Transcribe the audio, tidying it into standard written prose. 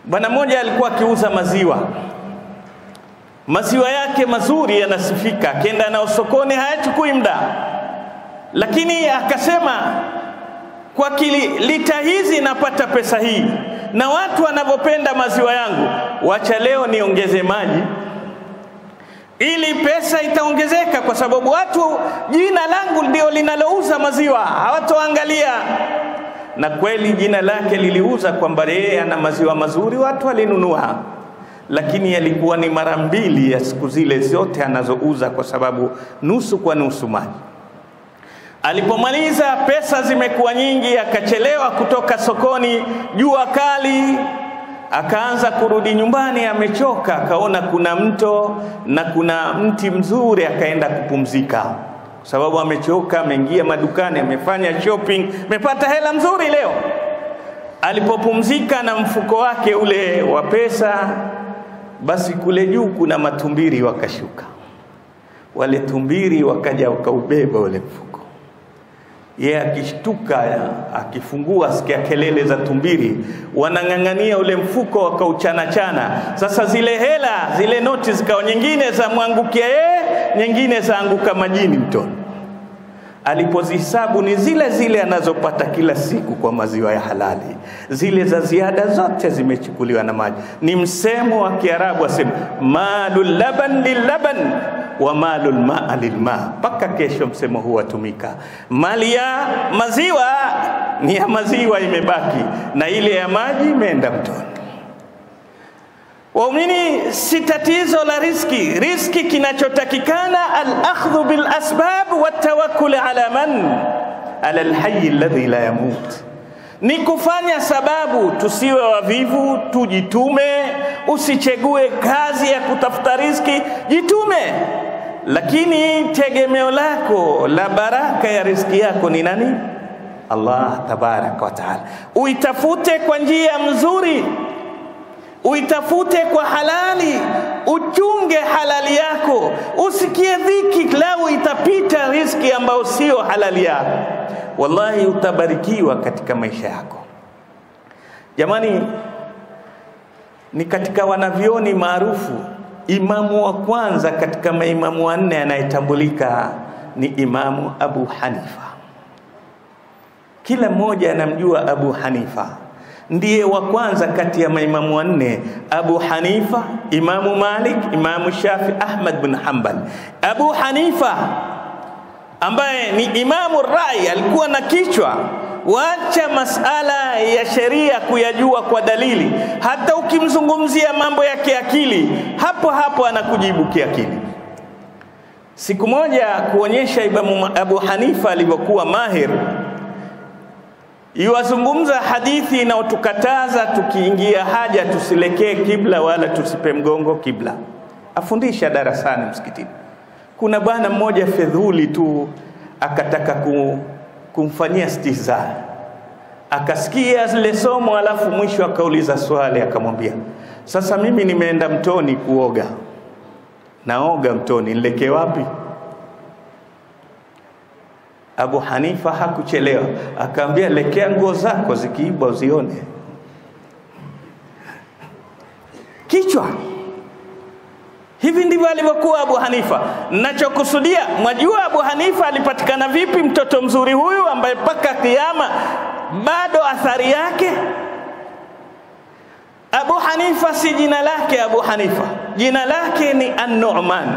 Bwana mmoja alikuwa akiuza maziwa. Maziwa yake mazuri yanasifika, kenda na sokoni hayachukui muda. Lakini akasema kwa lita hizi napata pesa hii, na watu wanavyopenda maziwa yangu, wacha leo niongeze maji ili pesa itaongezeka, kwa sababu watu jina langu ndio linalouza maziwa, hawatoangalia. Na kweli jina lake liliuza kwamba yeye ana maziwa mazuri, watu walinunua, lakini yalikuwa ni mara mbili ya siku zile zote anazouza, kwa sababu nusu kwa nusu maji. Alipomaliza pesa zimekuwa nyingi, akachelewa kutoka sokoni, jua kali, akaanza kurudi nyumbani amechoka. Akaona kuna mto na kuna mti mzuri, akaenda kupumzika kwa sababu amechoka, ameingia madukani, amefanya shopping, amepata hela mzuri leo. Alipopumzika na mfuko wake ule wa pesa, basi kule juu kuna matumbiri wakashuka. Wale tumbiri wakaja wakaubeba ule mfuko. Yeye akishtuka, akifungua sikia kelele za tumbiri, wanang'ang'ania ule mfuko, wakauchana chana. Sasa zile hela, zile noti zikao, nyingine za mwangukia yeye, nyingine za anguka majini mtoni. Alipozihesabu ni zile zile anazopata kila siku kwa maziwa ya halali, zile za ziada zote zimechukuliwa na maji. Ni msemo wa Kiarabu asema malul laban lilaban wa malul ma'a lilma. Paka kesho msemo huu watumika. Mali ya maziwa ni ya maziwa imebaki, na ile ya maji imeenda mtoni. Waumini, si tatizo la riziki. Riziki kinachotakikana al-akhdhu bil asbab wa tawakkul ala man? Ala al-hayy alladhi la yamut. Ni kufanya sababu, tusiwe wavivu, tujitume. Usichegue kazi ya kutafuta riziki, jitume. Lakini tegemeo lako la baraka ya riziki yako ni nani? Allah tabaraka wa taala. Uitafute kwa njia mzuri, uitafute kwa halali, uchunge halali yako. Usikie dhiki lau itapita riziki ambayo sio halali yako. Wallahi utabarikiwa katika maisha yako. Jamani, ni katika wanavyoni maarufu, imamu wa kwanza katika maimamu wanne anayetambulika ni Imamu Abu Hanifa. Kila mmoja anamjua Abu Hanifa. Ndiye wa kwanza kati ya maimamu wanne: Abu Hanifa, Imamu Malik, Imamu Shafi, Ahmad bin Hanbal. Abu Hanifa ambaye ni imamu rai, alikuwa na kichwa, wacha masala ya sheria kuyajua kwa dalili. Hata ukimzungumzia mambo ya kiakili, hapo hapo anakujibu kiakili. Siku moja kuonyesha Imamu Abu Hanifa alivyokuwa mahir, yuwazungumza hadithi inayotukataza tukiingia haja tusilekee kibla wala tusipe mgongo kibla. Afundisha darasani msikitini. Kuna bwana mmoja fedhuli tu akataka kumfanyia stihza. Akasikia zile somo, alafu mwisho akauliza swali, akamwambia, sasa mimi nimeenda mtoni kuoga, naoga mtoni, nileke wapi? Abu Hanifa hakuchelewa, akaambia, lekea nguo zako, zikiibwa uzione. Kichwa. Hivi ndivyo alivyokuwa Abu Hanifa. Ninachokusudia, mwajua Abu Hanifa alipatikana vipi mtoto mzuri huyu ambaye paka kiyama bado athari yake? Abu Hanifa si jina lake Abu Hanifa, jina lake ni An-Nu'man.